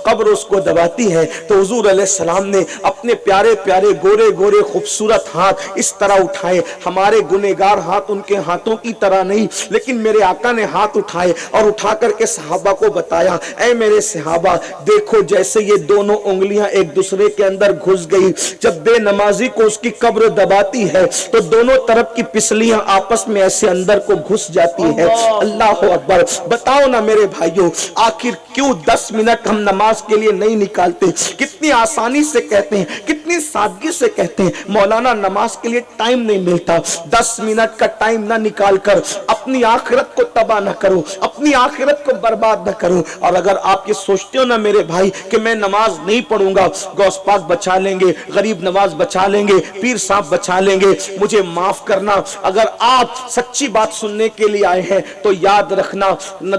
قبر اس کو دباتی ہے تو حضور علیہ السلام نے اپنے پیارے پیارے گورے گورے خوبصورت ہاتھ اس طرح اٹھائے. ہمارے گنہگار ہاتھ ان کے ہاتھوں کی طرح نہیں, لیکن میرے آقا نے ہاتھ اٹھائے اور اٹھا کر کے صحابہ کو بتایا, اے میرے صحابہ دیکھو جیسے یہ دونوں انگلیاں ایک دوسرے کے اندر گھس گئی, جب بے نمازی کو اس کی قبر دباتی ہے تو دونوں طرف کی پسلیاں آپس میں ایسے اندر کو گھس جاتی ہے. اللہ اکبر. بتاؤ نا میرے بھائیوں, آخر کیوں 10 منٹ ہم نماز کے لیے نہیں نکالتے؟ کتنی آسانی سے کہتے ہیں, کتنی سادگی سے کہتے ہیں مولانا نماز کے لیے ٹائم نہیں ملتا. 10 منٹ کا ٹائم نہ نکال کر اپنی آخرت کو تباہ نہ کرو, اپنی آخرت کو برباد نہ کرو. اور اگر آپ یہ سوچتے ہو نا میرے بھائی کہ میں نماز نہیں پڑھوں گا, غوث پاک بچا لیں گے, غریب نواز بچا لیں گے, پیر صاحب بچا لیں گے, مجھے معاف کرنا, اگر آپ سچی بات سننے کے لیے آئے ہیں تو یاد رکھنا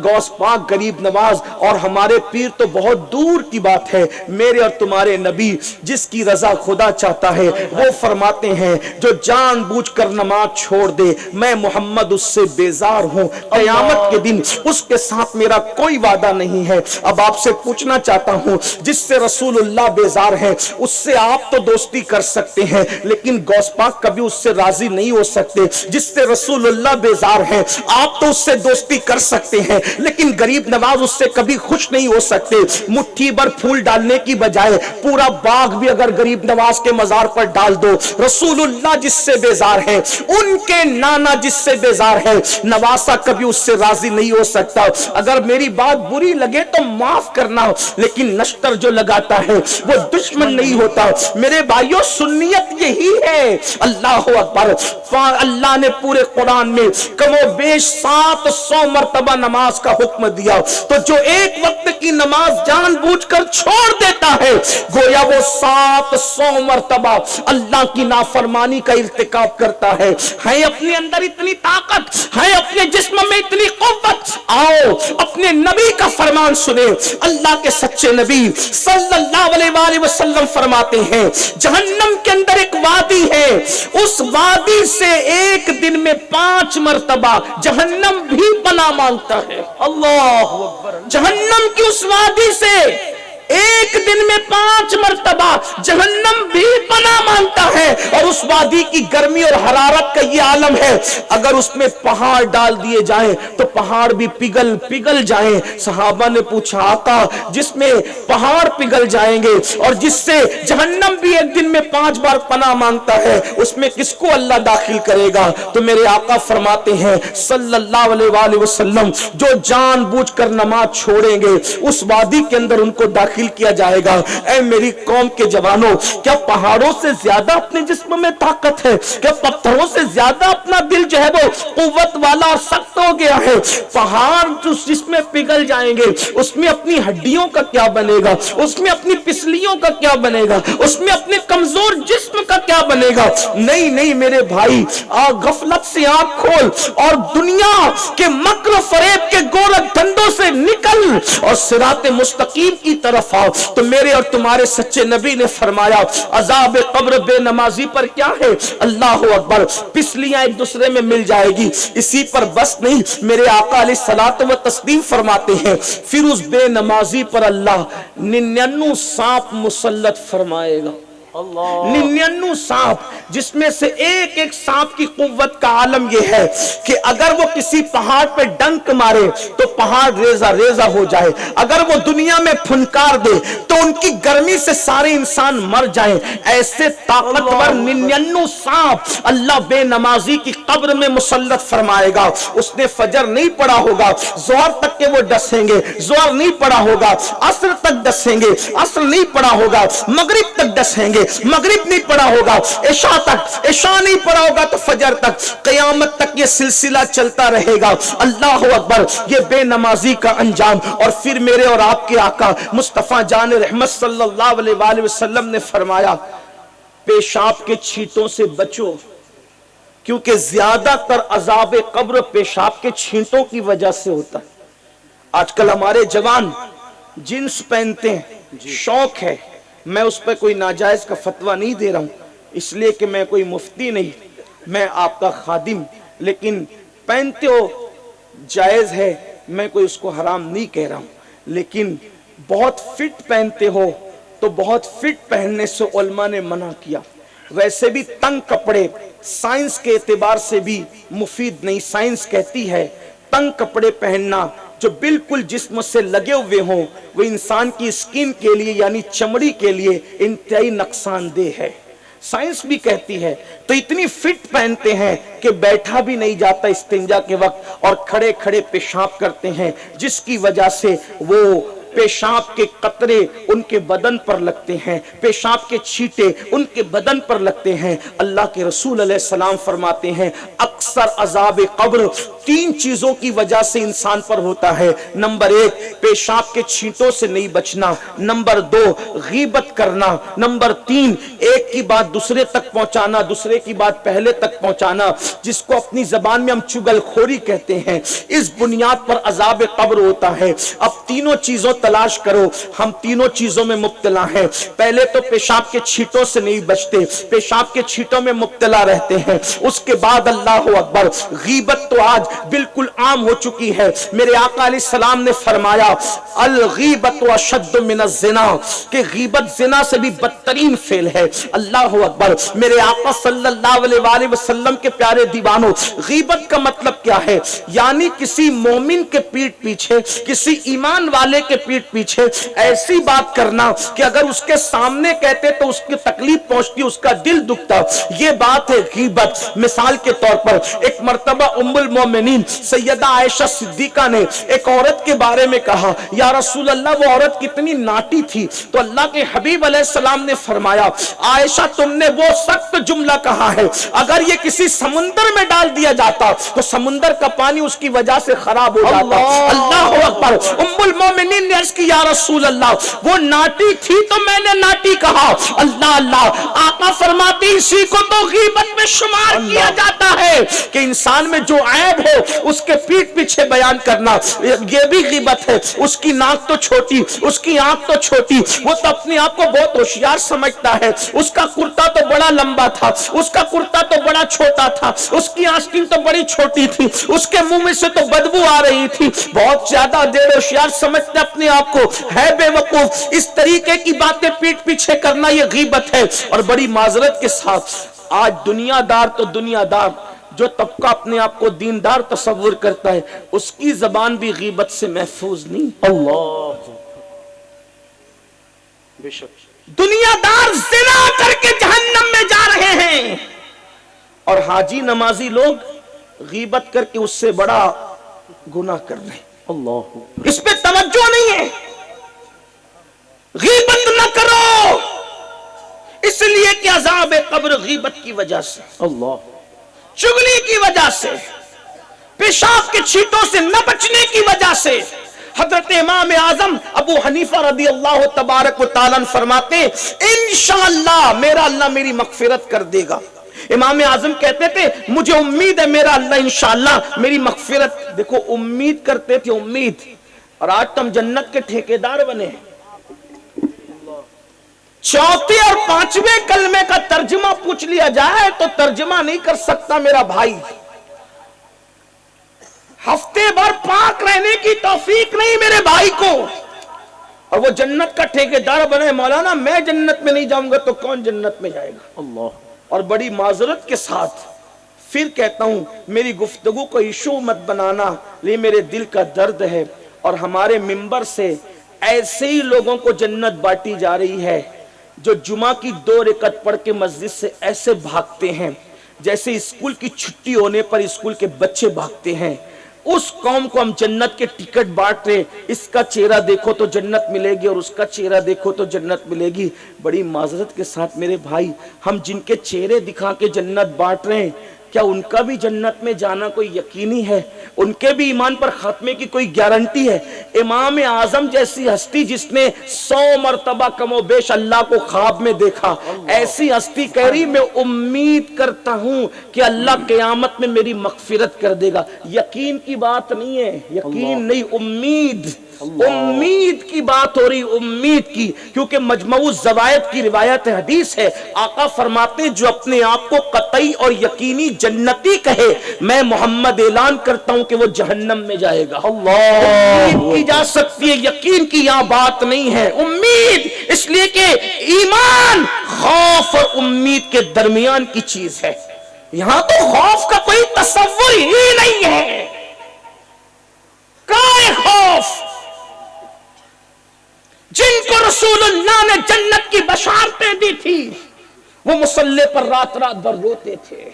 غوث پاک, غریب نواز اور ہمارے پیر تو بہت دور کی بات ہے. میرے اور تمہارے نبی جس کی رضا خدا چاہتا ہے وہ فرماتے ہیں جو جان بوجھ کر نماز چھوڑ دے میں محمد اس سے بیزار ہوں, قیامت کے دن اس کے ساتھ میرا کوئی وعدہ نہیں ہے. اب آپ سے پوچھنا چاہتا ہوں, جس سے رسول اللہ بیزار ہے اس سے آپ تو دوستی کر سکتے ہیں, لیکن غوث پاک کبھی اس سے راضی نہیں ہو سکتے. جس سے رسول اللہ بیزار ہے آپ تو اس سے دوستی کر سکتے ہیں, لیکن غریب نواز اس سے کبھی خوش نہیں ہو سکتے. مٹھی بھر پھول ڈالنے کی بجائے پورا باغ بھی اگر غریب نواز کے مزار پر ڈال دو, رسول اللہ جس سے بیزار ہے, ان کے نانا جس سے بیزار ہے, نواسا کبھی اس سے راضی نہیں ہو سکتا. اگر میری بات بری لگے تو معاف کرنا, لیکن نشتر جو لگاتا ہے وہ دشمن نہیں ہوتا. میرے بھائیوں سنیت یہی ہے. اللہ اکبر. اللہ نے پورے قرآن میں کم و بیش 700 مرتبہ نماز کا حکم دیا, تو جو ایک وقت کی نماز جان بوجھ کر چھوڑ دیتا ہے گویا وہ 700 مرتبہ اللہ کی نافرمانی کا ارتکاب کرتا ہے. ہے اپنے اندر اتنی طاقت, ہے اپنے جسم میں اتنی قوت, آؤ اپنے نبی کا فرمان سنیں. اللہ کے سچے نبی صلی اللہ علیہ وآلہ وسلم فرماتے ہیں جہنم کے اندر ایک وادی ہے, اس وادی سے ایک دن میں 5 مرتبہ جہنم بھی پناہ مانگتا ہے. اللہ اکبر. جہنم کی اس وادی سے ایک دن میں 5 مرتبہ جہنم بھی پناہ مانگتا ہے, اور اس وادی کی گرمی اور حرارت کا یہ عالم ہے, اگر اس میں پہاڑ ڈال دیے جائیں تو پہاڑ بھی پگھل جائیں. صحابہ نے پوچھا آقا جس میں پہاڑ پگھل جائیں گے اور جس سے جہنم بھی ایک دن میں 5 بار پناہ مانگتا ہے, اس میں کس کو اللہ داخل کرے گا؟ تو میرے آقا فرماتے ہیں صلی اللہ علیہ وآلہ وسلم جو جان بوجھ کر نماز چھوڑیں گے اس وادی کے اندر ان کو داخل کیا جائے گا. اے میری قوم کے جوانوں, کیا پہاڑوں سے زیادہ اپنے جسم میں طاقت ہے؟ کیا پتھروں سے زیادہ اپنا دل جو ہے وہ قوت والا اور سخت ہو گیا ہے؟ پہاڑ جس میں پگھل جائیں گے اس میں اپنی ہڈیوں کا کیا بنے گا, اس میں اپنی پسلیوں کا کیا بنے گا, اس میں اپنے کمزور جسم کا کیا بنے گا؟ نہیں نہیں میرے بھائی, غفلت سے آنکھ کھول اور دنیا کے مکر و فریب کے گورکھ دھندوں سے نکل اور صراط مستقیم کی طرف آؤ. تو میرے اور تمہارے سچے نبی نے فرمایا عذاب قبر بے نمازی پر کیا ہے؟ اللہ اکبر. پسلیاں ایک دوسرے میں مل جائے گی. اسی پر بس نہیں, میرے آقا علیہ الصلوۃ والتسلیم فرماتے ہیں پھر اس بے نمازی پر اللہ 99 سانپ مسلط فرمائے گا. 99 سانپ, جس میں سے ایک ایک سانپ کی قوت کا عالم یہ ہے کہ اگر وہ کسی پہاڑ پہ ڈنک مارے تو پہاڑ ریزہ ریزہ ہو جائے, اگر وہ دنیا میں پھنکار دے تو ان کی گرمی سے سارے انسان مر جائیں. ایسے طاقتور 99 سانپ اللہ بے نمازی کی قبر میں مسلط فرمائے گا. اس نے فجر نہیں پڑھا ہوگا, ظہر تک کے وہ ڈسیں گے, ظہر نہیں پڑھا ہوگا, عصر تک ڈسیں گے, عصر نہیں پڑھا ہوگا, مغرب تک ڈسیں گے, مغرب نہیں پڑھا ہوگا, عشاء تک, عشاء نہیں پڑھا ہوگا تو فجر تک, قیامت تک یہ سلسلہ چلتا رہے گا. اللہ اکبر. یہ بے نمازی کا انجام. اور پھر میرے اور آپ کے آقا مصطفیٰ جان رحمت صلی اللہ علیہ وآلہ وسلم نے فرمایا پیشاب کے چھینٹوں سے بچو, کیونکہ زیادہ تر عذاب قبر پیشاب کے چھینٹوں کی وجہ سے ہوتا ہے. آج کل ہمارے جوان جنس پہنتے ہیں, شوق ہے. میں اس پہ کوئی ناجائز کا فتویٰ نہیں دے رہا ہوں, اس لیے کہ میں کوئی مفتی نہیں, میں آپ کا خادم, لیکن پہنتے ہو جائز ہے, میں کوئی اس کو حرام نہیں کہہ رہا ہوں, لیکن بہت فٹ پہنتے ہو تو بہت فٹ پہننے سے علماء نے منع کیا. ویسے بھی تنگ کپڑے سائنس کے اعتبار سے بھی مفید نہیں. سائنس کہتی ہے تنگ کپڑے پہننا جو بالکل جسم سے لگے ہوئے ہوں وہ انسان کی اسکن کے لیے یعنی چمڑی کے لیے انتہائی نقصان دہ ہے. سائنس بھی کہتی ہے. تو اتنی فٹ پہنتے ہیں کہ بیٹھا بھی نہیں جاتا استنجا کے وقت اور کھڑے کھڑے پیشاب کرتے ہیں, جس کی وجہ سے وہ پیشاب کے قطرے ان کے بدن پر لگتے ہیں, پیشاب کے چھینٹے ان کے بدن پر لگتے ہیں. اللہ کے رسول علیہ السلام فرماتے ہیں اکثر عذاب قبر 3 چیزوں کی وجہ سے انسان پر ہوتا ہے. نمبر 1 پیشاب کے چھینٹوں سے نہیں بچنا, نمبر 2 غیبت کرنا, نمبر 3 ایک کی بات دوسرے تک پہنچانا, دوسرے کی بات پہلے تک پہنچانا, جس کو اپنی زبان میں ہم چگل خوری کہتے ہیں. اس بنیاد پر عذاب قبر ہوتا ہے. اب تینوں چیزوں تلاش کرو, ہم تینوں چیزوں میں مبتلا ہیں. پہلے تو پیشاب کے چھینٹوں سے نہیں بچتے, پیشاب کے چھینٹوں میں مبتلا رہتے ہیں. اس کے بعد اللہ اکبر غیبت تو آج بالکل عام ہو چکی ہے. میرے آقا علیہ السلام نے فرمایا الغیبت اشد من الزنا, کہ غیبت زنا سے بھی بدترین فعل ہے. اللہ اکبر. میرے آقا صلی اللہ علیہ وآلہ وسلم کے پیارے دیوانوں, غیبت کا مطلب کیا ہے؟ یعنی کسی مومن کے پیٹھ پیچھے, کسی ایمان والے کے پیٹھ پیچھے ایسی بات کرنا کہ اگر اس کے سامنے کہتے تو اس کی تکلیف پہنچتی, اس کا دل دکھتا. یہ بات ہے غیبت. مثال کے طور پر ایک مرتبہ ام المومنین سیدہ عائشہ صدیقہ نے ایک عورت کے بارے میں کہا یا رسول اللہ وہ عورت کتنی ناٹی تھی. تو اللہ کے حبیب علیہ السلام نے فرمایا عائشہ تم نے وہ سخت جملہ کہا ہے, اگر یہ کسی سمندر میں ڈال دیا جاتا تو سمندر کا پانی اس کی وجہ سے خراب ہو جاتا. اللہ اکبر. ام المومنین نے عرض کی یا رسول اللہ وہ ناٹی تھی تو میں نے ناٹی کہا. اللہ اللہ. آقا فرماتی اسی کو تو غیبت میں شمار کیا جاتا ہے کہ انسان میں جو عیب ہو اس کے پیٹھ پیچھے بیان کرنا, یہ بھی غیبت ہے. اس کی ناک تو چھوٹی, اس کی آنکھ تو چھوٹی, وہ تو اپنے آپ کو بہت ہوشیار سمجھتا ہے. اس کا کرتا تو بڑا لمبا تھا, اس کا کرتا تو بڑا چھوٹا تھا, اس کی آستین تو بڑی چھوٹی تھی, اس کے منہ میں سے تو بدبو آ رہی تھی. بہت زیادہ دیر ہوشیار سمجھتے اپنے آپ کو, ہے بے وقوف. اس طریقے کی باتیں پیٹھ پیچھے کرنا یہ غیبت ہے. اور بڑی معذرت کے ساتھ آج دنیا دار تو دنیا دار, جو طبقہ اپنے آپ کو دیندار تصور کرتا ہے اس کی زبان بھی غیبت سے محفوظ نہیں. اللہ بے شک. دنیا دار زنا کر کے جہنم میں جا رہے ہیں اور حاجی نمازی لوگ غیبت کر کے اس سے بڑا گناہ کر رہے ہیں. اللہ, اس پہ توجہ نہیں ہے. غیبت نہ کرو اس لیے کہ عذاب قبر غیبت کی وجہ سے, اللہ, چغلی کی وجہ سے, پیشاب کے چھینٹوں سے نہ بچنے کی وجہ سے. حضرت امام اعظم ابو حنیفہ رضی اللہ تبارک و تعالیٰ فرماتے ہیں انشاءاللہ میرا اللہ میری مغفرت کر دے گا. امام اعظم کہتے تھے مجھے امید ہے میرا اللہ انشاءاللہ میری مغفرت. دیکھو امید کرتے تھے, امید. اور آج تم جنت کے ٹھیکیدار بنے ہیں. چوتھے اور پانچویں کلمے کا ترجمہ پوچھ لیا جائے تو ترجمہ نہیں کر سکتا میرا بھائی. ہفتے بھر پاک رہنے کی توفیق نہیں میرے بھائی کو, اور وہ جنت کا ٹھیکیدار بنے. مولانا میں جنت میں نہیں جاؤں گا تو کون جنت میں جائے گا. اللہ. اور بڑی معذرت کے ساتھ پھر کہتا ہوں میری گفتگو کو ایشو مت بنانا, یہ میرے دل کا درد ہے. اور ہمارے ممبر سے ایسے ہی لوگوں کو جنت بانٹی جا رہی ہے جو جمعہ کی 2 رکعت پڑھ کے مسجد سے ایسے بھاگتے ہیں جیسے اسکول کی چھٹی ہونے پر اسکول کے بچے بھاگتے ہیں. اس قوم کو ہم جنت کے ٹکٹ بانٹ رہے, اس کا چہرہ دیکھو تو جنت ملے گی اور اس کا چہرہ دیکھو تو جنت ملے گی. بڑی معذرت کے ساتھ میرے بھائی, ہم جن کے چہرے دکھا کے جنت بانٹ رہے ہیں کیا ان کا بھی جنت میں جانا کوئی یقینی ہے؟ ان کے بھی ایمان پر خاتمے کی کوئی گارنٹی ہے؟ امام اعظم جیسی ہستی جس نے 100 مرتبہ کم و بیش اللہ کو خواب میں دیکھا, ایسی ہستی کہہ رہی میں امید کرتا ہوں کہ اللہ قیامت میں میری مغفرت کر دے گا. یقین کی بات نہیں ہے, یقین نہیں, امید. امید کی بات ہو رہی، امید کی، کیونکہ مجموع زوائد کی روایت حدیث ہے، آقا فرماتے ہیں جو اپنے آپ کو قطعی اور یقینی جنتی کہے میں محمد اعلان کرتا ہوں کہ وہ جہنم میں جائے گا۔ امید کی جا سکتی ہے، یقین کی یہاں بات نہیں ہے، امید، اس لیے کہ ایمان خوف اور امید کے درمیان کی چیز ہے۔ یہاں تو خوف کا کوئی تصور ہی نہیں ہے، کائے خوف؟ جن کو رسول اللہ نے جنت کی بشارتیں دی تھی وہ مصلی پر رات رات بھر روتے تھے۔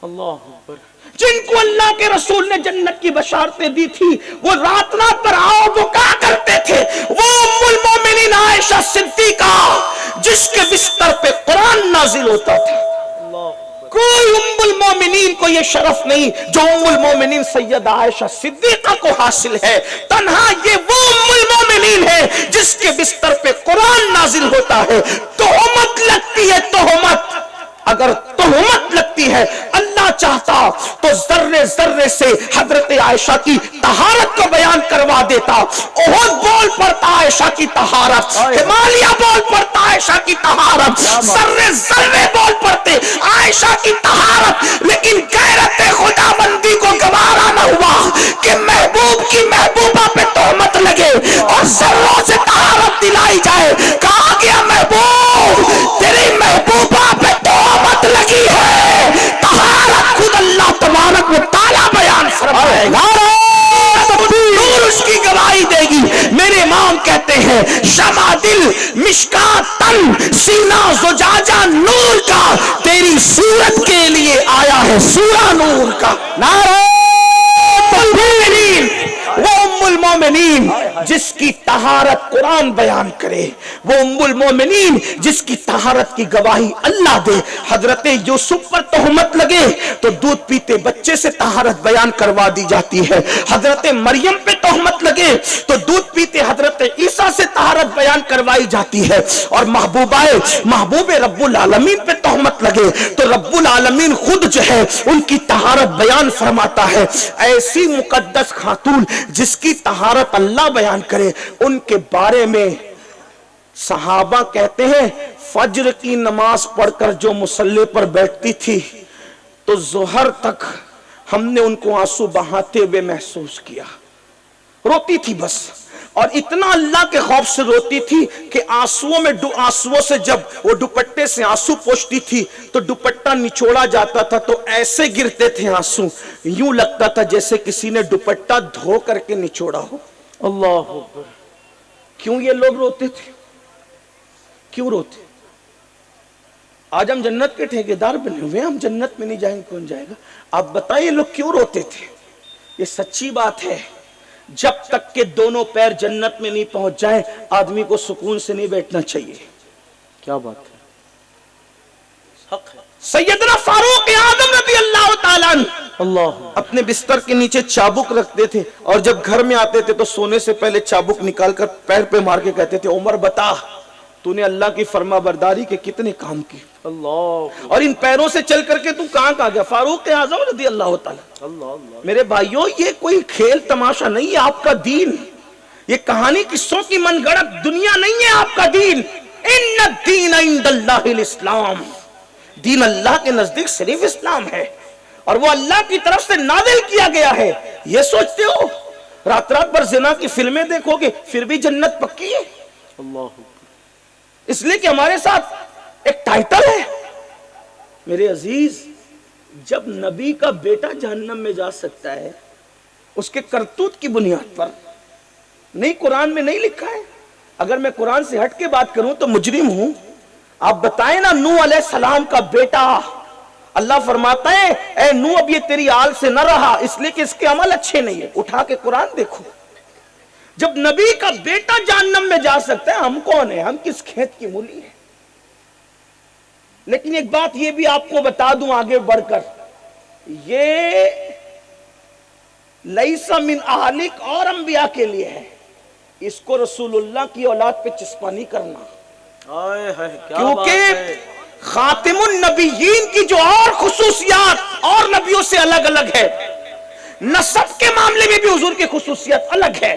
اللہ اکبر۔ جن کو اللہ کے رسول نے جنت کی بشارتیں دی تھی وہ رات رات پر آؤ بکا کرتے تھے۔ وہ ام المومنین عائشہ صدیقہ جس کے بستر پہ قرآن نازل ہوتا تھا، کوئی ام المومنین کو یہ شرف نہیں جو ام المومنین سیدہ عائشہ صدیقہ کو حاصل ہے۔ تنہا یہ وہ ام المومنین ہے جس کے بستر پہ قرآن نازل ہوتا ہے۔ تہمت لگتی ہے، تہمت، اگر تہمت لگتی ہے اللہ چاہتا تو ذرے ذرے سے حضرت عائشہ کی طہارت کو بیان کروا دیتا۔ احد بول پڑتا عائشہ کی طہارت، ہمالیہ بول پڑتا عائشہ کی طہارت، ذرے ذرے بول پڑتے عائشہ کی طہارت، لیکن غیرت خدا بندی کو گوارا نہ ہوا کہ محبوب کی محبوبہ پہ تہمت لگے اور ذروں سے طہارت دلائی جائے۔ کہا گیا محبوب تیری محبوبہ پہ تہمت لگی ہے، طہارت خود اللہ تبارک و تعالیٰ بیان فرمائے گا، نور اس کی گواہی دے گی۔ میرے امام کہتے ہیں شمع دل مشکات تن سینہ زجاجہ نور کا، تیری صورت کے لیے آیا ہے سورہ نور کا۔ نعرہ تکبیر۔ وہ ام المومنین جس کی طہارت قرآن بیان کرے، وہ ام المومنین جس کی طہارت کی گواہی اللہ دے۔ حضرت یوسف پر تہمت لگے تو دودھ پیتے بچے سے طہارت بیان کروا دی جاتی ہے۔ حضرت مریم پہ تہمت لگے تو دودھ پیتے حضرت عیسیٰ سے طہارت بیان کروائی جاتی ہے۔ اور محبوب رب العالمین پہ تہمت لگے تو رب العالمین خود جو ہے ان کی طہارت بیان فرماتا ہے۔ ایسی مقدس خاتون جس کی طہارت اللہ بیان کرے، ان کے بارے میں صحابہ کہتے ہیں فجر کی نماز پڑھ کر جو مصلی پر بیٹھتی تھی تو ظہر تک ہم نے ان کو آنسو بہاتے ہوئے محسوس کیا، روتی تھی بس، اور اتنا اللہ کے خوف سے روتی تھی کہ آنسوؤں سے جب وہ دوپٹے سے آنسو پوچھتی تھی تو دوپٹہ نچوڑا جاتا تھا تو ایسے گرتے تھے آنسو، یوں لگتا تھا جیسے کسی نے دوپٹہ دھو کر کے نچوڑا ہو۔ اللہ اکبر۔ کیوں یہ لوگ روتے تھے؟ کیوں روتے؟ آج ہم جنت کے ٹھیکیدار بنے ہوئے، ہم جنت میں نہیں جائیں گے، کون جائے گا؟ آپ بتائیے لوگ کیوں روتے تھے؟ یہ سچی بات ہے، جب تک کہ دونوں پیر جنت میں نہیں پہنچ جائیں آدمی کو سکون سے نہیں بیٹھنا چاہیے۔ کیا بات ہے، حق ہے۔ سیدنا فاروق اعظم رضی اللہ تعالیٰ عنہ اپنے بستر کے نیچے چابک رکھتے تھے اور جب گھر میں آتے تھے تو سونے سے پہلے چابک نکال کر پیر پہ مار کے کہتے تھے عمر بتا تو نے اللہ کی فرما برداری کے کتنے کام کی، اور ان پیروں سے چل کر کے تو کہاں گیا؟ فاروق اعظم رضی اللہ تعالیٰ۔ میرے بھائیوں یہ کوئی کھیل تماشا نہیں ہے آپ کا دین، یہ کہانی قصوں کی من گڑت دنیا نہیں ہے آپ کا دین۔ ان الدین عند اللہ الاسلام، دین اللہ کے نزدیک صرف اسلام ہے اور وہ اللہ کی طرف سے نازل کیا گیا ہے۔ یہ سوچتے ہو رات رات بھر زنا کی فلمیں دیکھو گے پھر بھی جنت پکی ہے؟ اللہ، اس لیے کہ ہمارے ساتھ ایک ٹائٹل ہے۔ میرے عزیز، جب نبی کا بیٹا جہنم میں جا سکتا ہے اس کے کرتوت کی بنیاد پر، نہیں قرآن میں نہیں لکھا ہے، اگر میں قرآن سے ہٹ کے بات کروں تو مجرم ہوں۔ آپ بتائیں نا، نوح علیہ السلام کا بیٹا، اللہ فرماتا ہے اے نوح اب یہ تیری آل سے نہ رہا اس لیے کہ اس کے عمل اچھے نہیں ہیں۔ اٹھا کے قرآن دیکھو، جب نبی کا بیٹا جہنم میں جا سکتا ہے ہم کون ہیں؟ ہم کس کھیت کی مولی ہیں؟ لیکن ایک بات یہ بھی آپ کو بتا دوں آگے بڑھ کر، یہ لیس من اہلک اور انبیاء کے لیے ہے، اس کو رسول اللہ کی اولاد پہ چسپا نہیں کرنا، کیونکہ خاتم النبیین کی جو اور خصوصیات اور نبیوں سے الگ الگ ہے، نسب کے معاملے میں بھی حضور کی خصوصیت الگ ہے،